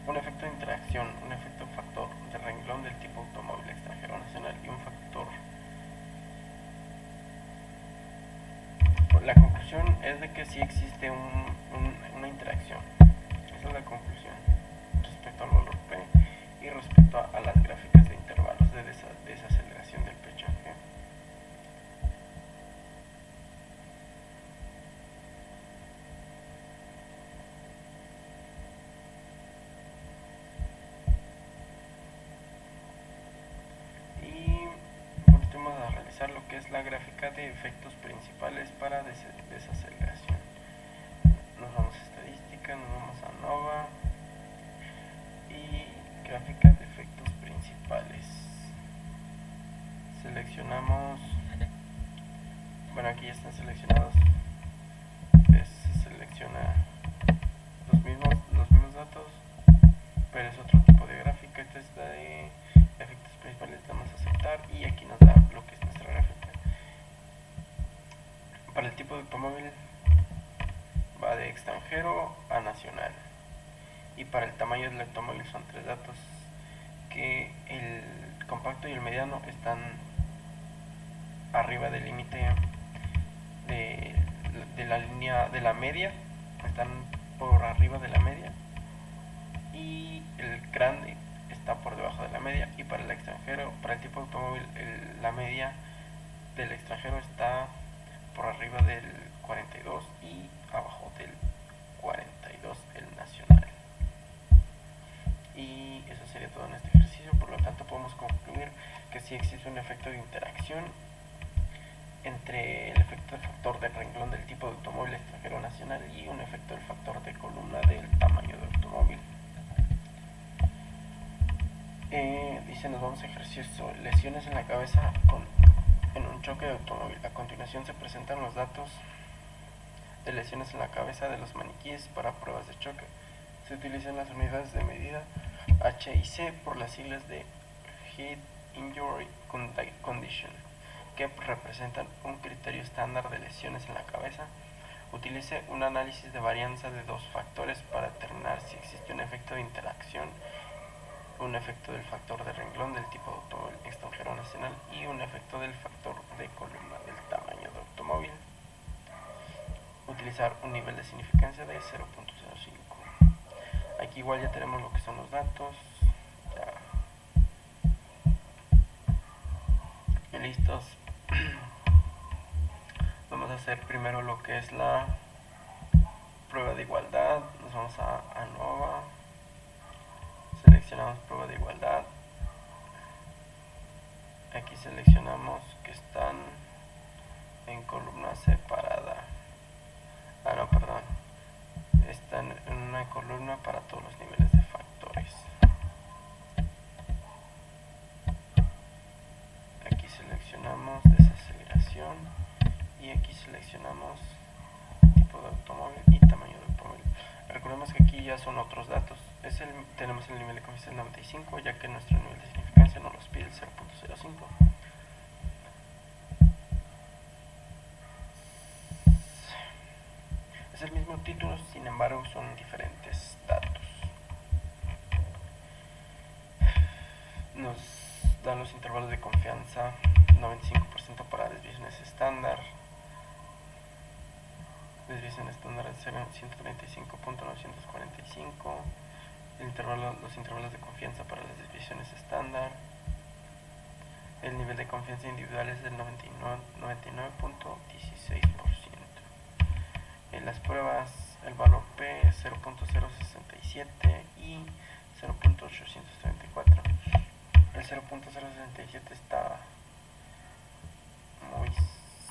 Un efecto de interacción, un efecto factor de renglón del tipo automóvil extranjero nacional y un factor. La conclusión es de que sí existe una interacción. Esa es la conclusión respecto al valor P y respecto a las gráficas de intervalos de desaceleración del pecho G. A realizar lo que es la gráfica de efectos principales para desaceleración. Nos vamos a estadística, nos vamos a Nova y gráfica de efectos principales. Seleccionamos, bueno, aquí ya están seleccionados, se selecciona los mismos datos, pero es otro tipo de gráfica. Esta es la de efectos principales, damos a aceptar y aquí nos da lo que es nuestra gráfica. Para el tipo de automóvil va de extranjero a nacional, y para el tamaño del automóvil son tres datos, que el compacto y el mediano están arriba del límite de la línea de la media, están por arriba de la media, y el grande está por debajo de la media, y para el extranjero, para el tipo de automóvil, la media del extranjero está por arriba del 42 y abajo del 42 el nacional. Y eso sería todo en este ejercicio. Por lo tanto, podemos concluir que sí existe un efecto de interacción entre el efecto del factor de renglón del tipo de automóvil extranjero nacional y un efecto del factor de columna del tamaño del automóvil. Dice, nos vamos a ejercicio, lesiones en la cabeza en un choque de automóvil. A continuación se presentan los datos de lesiones en la cabeza de los maniquíes para pruebas de choque. Se utilizan las unidades de medida H y C por las siglas de Head Injury Condition, que representan un criterio estándar de lesiones en la cabeza. Utilice un análisis de varianza de dos factores para determinar si existe un efecto de interacción, un efecto del factor de renglón del tipo de automóvil extranjero nacional y un efecto del factor de columna del tamaño de automóvil. Utilizar un nivel de significancia de 0.05. Aquí igual ya tenemos lo que son los datos. Ya. Listos. Vamos a hacer primero lo que es la prueba de igualdad. Nos vamos a ANOVA. Seleccionamos prueba de igualdad. Aquí seleccionamos que están en columna separada. No, perdón. Están en una columna para todos los niveles de factores. Aquí seleccionamos desaceleración y aquí seleccionamos tipo de automóvil y tamaño de automóvil. Recordemos que aquí ya son otros datos. Tenemos el nivel de confianza del 95, ya que nuestro nivel de significancia nos los pide el 0.05. Es el mismo título, sin embargo son diferentes datos. Nos dan los intervalos de confianza, 95% para desviaciones estándar. Desviación estándar es 135.945. Los intervalos de confianza para las desviaciones estándar. El nivel de confianza individual es del 99.16%. En las pruebas, el valor P es 0.067 y 0.834. El 0.067 está muy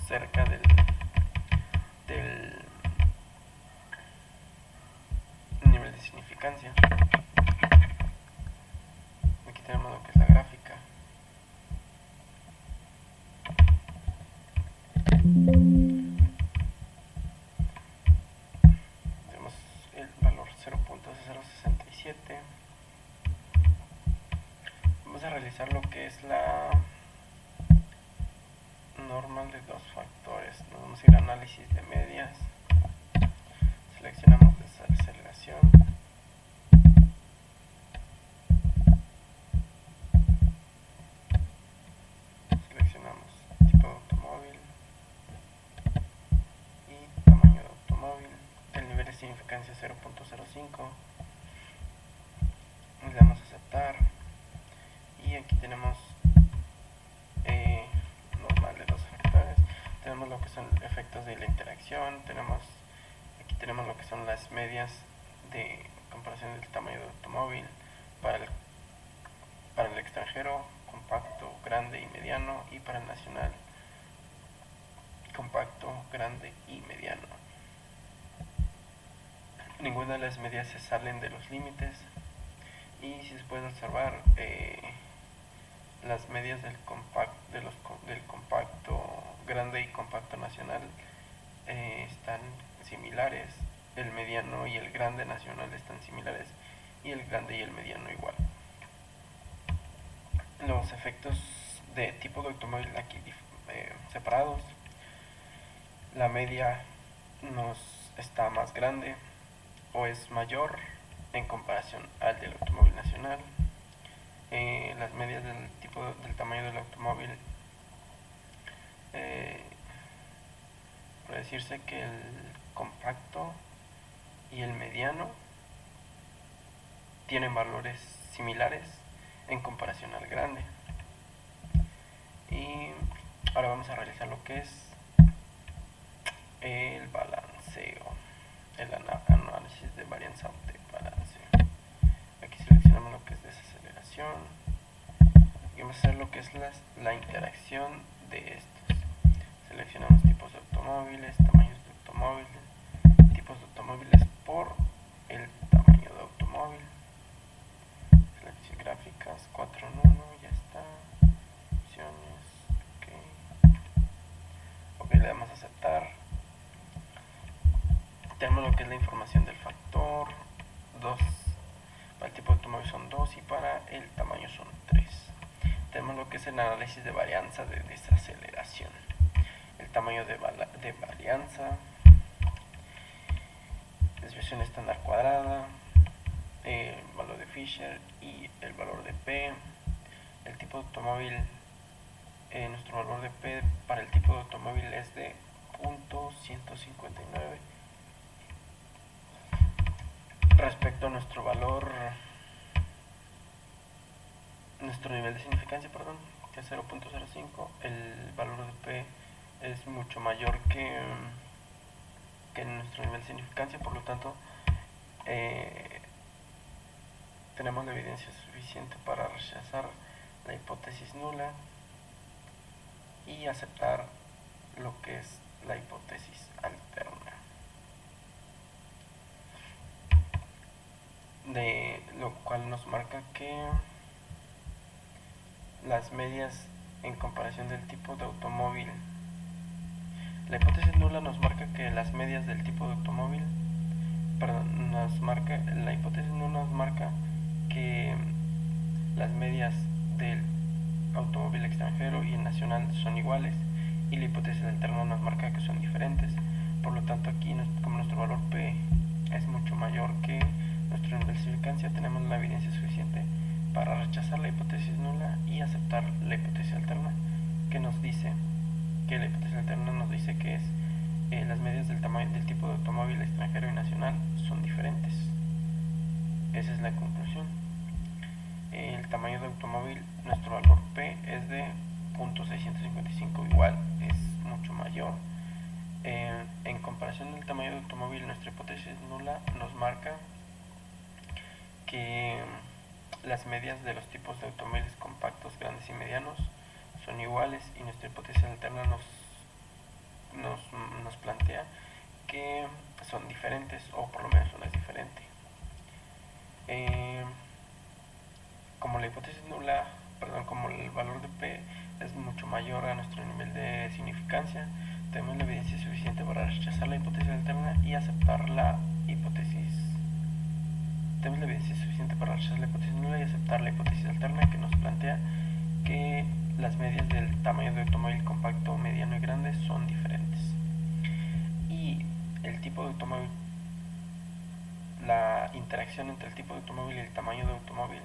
cerca del nivel de significancia. Aquí tenemos lo que es la gráfica. Tenemos el valor 0.067. Vamos a realizar lo que es la normal de dos factores. Nos vamos a ir a análisis de medias. Seleccionamos desaceleración. Seleccionamos tipo de automóvil y tamaño de automóvil. El nivel de significancia 0.05. Le damos a aceptar. Y aquí tenemos normal de dos factores. Tenemos lo que son efectos de la interacción. Aquí tenemos lo que son las medias de comparación del tamaño del automóvil para el extranjero, compacto, grande y mediano, y para el nacional, compacto, grande y mediano. Ninguna de las medidas se salen de los límites, y si se puede observar, las medias del compacto grande y compacto nacional están similares. El mediano y el grande nacional están similares, y el grande y el mediano igual. Los efectos de tipo de automóvil aquí separados. La media nos está más grande o es mayor en comparación al del automóvil nacional. Las medias del tamaño del automóvil, puede decirse que el compacto y el mediano tienen valores similares, en comparación al grande. Y ahora vamos a realizar lo que es el balanceo, el análisis de varianza de balanceo. Aquí seleccionamos lo que es desaceleración y vamos a hacer lo que es la interacción de estos. Seleccionamos tipos de automóviles, tamaños de automóviles, tipos de automóviles por el tamaño de automóvil. Selección gráficas, 4 en 1, ya está. Opciones, ok, le damos a aceptar. Tenemos lo que es la información del factor 2. Para el tipo de automóvil son 2 y para el tamaño son 3. Tenemos lo que es el análisis de varianza de desaceleración. El tamaño de varianza, desviación estándar cuadrada, el valor de Fisher y el valor de P. El tipo de automóvil, nuestro valor de P para el tipo de automóvil es de .159 respecto a nuestro valor, nuestro nivel de significancia, perdón, que es 0.05. el valor de P es mucho mayor que nuestro nivel de significancia, por lo tanto tenemos la evidencia suficiente para rechazar la hipótesis nula y aceptar lo que es la hipótesis alterna, de lo cual nos marca que las medias en comparación del tipo de automóvil, la hipótesis nula nos marca que las medias del tipo de automóvil, perdón, la hipótesis nula nos marca que las medias del automóvil extranjero y el nacional son iguales, y la hipótesis alterna nos marca que son diferentes. Por lo tanto, aquí, como nuestro valor P es mucho mayor que nuestro nivel de significancia, tenemos la evidencia suficiente para rechazar la hipótesis nula y aceptar la hipótesis alterna, que nos dice que la hipótesis alterna nos dice que las medias del tipo de automóvil extranjero y nacional son diferentes. Esa es la conclusión. El tamaño de automóvil, nuestro valor P es de .655, igual es mucho mayor. En comparación del tamaño de automóvil, nuestra hipótesis nula nos marca que las medias de los tipos de automóviles compactos, grandes y medianos son iguales, y nuestra hipótesis alterna nos plantea que son diferentes, o por lo menos una es diferente. Como la hipótesis nula, como el valor de P es mucho mayor a nuestro nivel de significancia, tenemos la evidencia suficiente para rechazar la hipótesis alterna y aceptar la hipótesis. Tenemos la evidencia suficiente para rechazar la hipótesis nula y aceptar la hipótesis alterna, que nos plantea que las medias del tamaño de automóvil compacto, mediano y grande son diferentes. Y el tipo de automóvil, la interacción entre el tipo de automóvil y el tamaño de automóvil,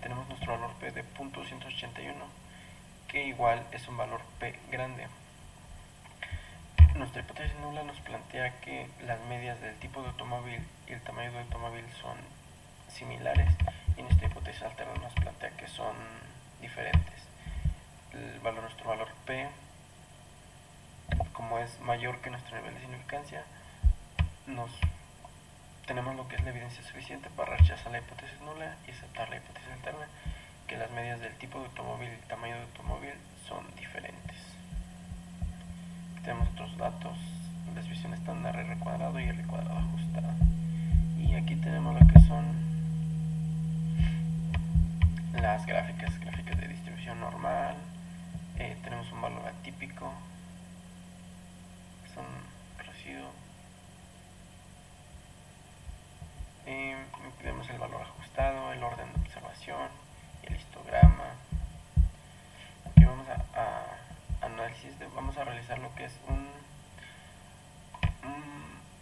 tenemos nuestro valor P de .181, que igual es un valor P grande. Nuestra hipótesis nula nos plantea que las medias del tipo de automóvil y el tamaño de automóvil son similares, y nuestra hipótesis alterna nos plantea que son diferentes. Nuestro valor P, como es mayor que nuestro nivel de significancia, tenemos lo que es la evidencia suficiente para rechazar la hipótesis nula y aceptar la hipótesis alterna, que las medias del tipo de automóvil y el tamaño de automóvil son diferentes. Tenemos otros datos: desviación estándar, R cuadrado y R cuadrado ajustada. Y aquí tenemos lo que son las gráficas de distribución normal. Tenemos un valor atípico, son residuo. Tenemos el valor ajustado, el orden de observación y el histograma. Aquí vamos vamos a realizar lo que es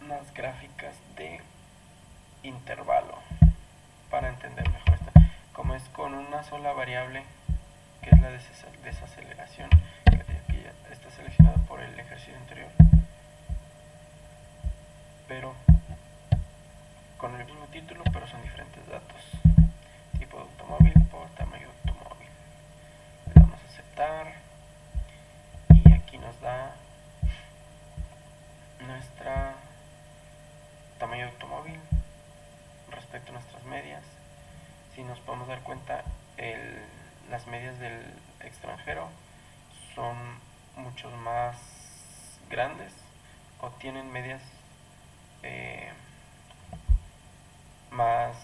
unas gráficas de intervalo para entender mejor esto. Como es con una sola variable, que es la desaceleración, que ya está seleccionada por el ejercicio anterior, pero con el mismo título, pero son diferentes datos. Tipo tipo de automóvil por tamaño de automóvil. Le damos a aceptar y aquí nos da nuestra tamaño de automóvil respecto a nuestras medias. Si nos podemos dar cuenta, las medias del extranjero son mucho más grandes o tienen medias más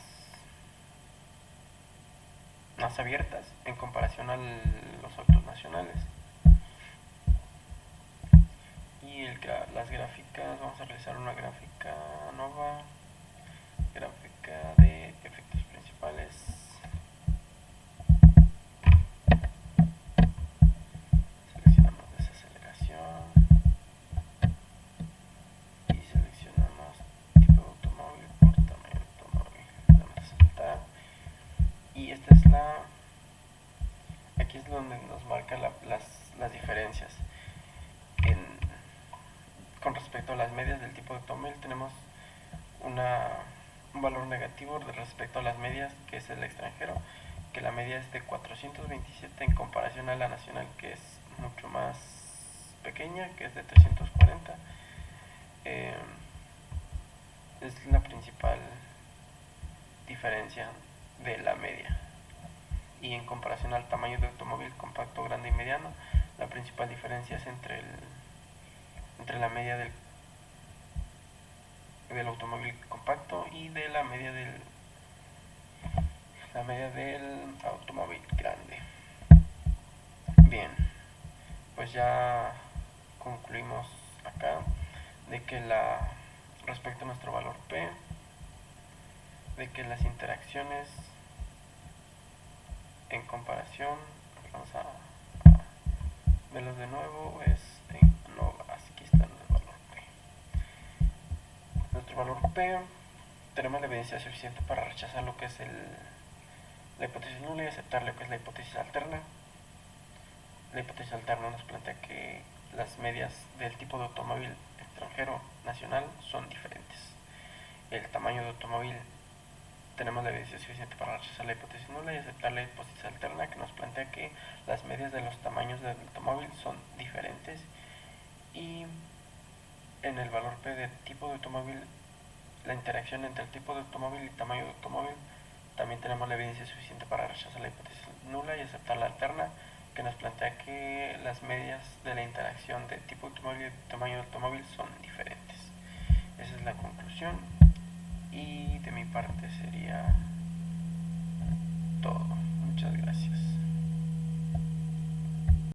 abiertas en comparación a los autos nacionales. Y las gráficas, vamos a realizar una gráfica nueva, gráfica de efectos principales. Seleccionamos desaceleración y seleccionamos tipo de automóvil por tamaño de automóvil. Damos a aceptar y esta es aquí es donde nos marca las diferencias. Con respecto a las medias del tipo de automóvil tenemos un valor negativo respecto a las medias que es el extranjero, que la media es de 427 en comparación a la nacional, que es mucho más pequeña, que es de 340. Es la principal diferencia de la media. Y en comparación al tamaño de automóvil compacto, grande y mediano, la principal diferencia es entre la media del automóvil compacto y de la media del automóvil grande. Bien, pues ya concluimos acá de que respecto a nuestro valor P, de que las interacciones en comparación, vamos a verlos de nuevo, aquí está el valor P. Nuestro valor P, tenemos la evidencia suficiente para rechazar lo que es la hipótesis nula y aceptar lo que es la hipótesis alterna. La hipótesis alterna nos plantea que las medias del tipo de automóvil extranjero nacional son diferentes. El tamaño de automóvil, tenemos la evidencia suficiente para rechazar la hipótesis nula y aceptar la hipótesis alterna, que nos plantea que las medias de los tamaños del automóvil son diferentes. Y en el valor P de tipo de automóvil, la interacción entre el tipo de automóvil y tamaño de automóvil, también tenemos la evidencia suficiente para rechazar la hipótesis nula y aceptar la alterna, que nos plantea que las medias de la interacción de tipo de automóvil y tamaño de automóvil son diferentes. Esa es la conclusión y de mi parte sería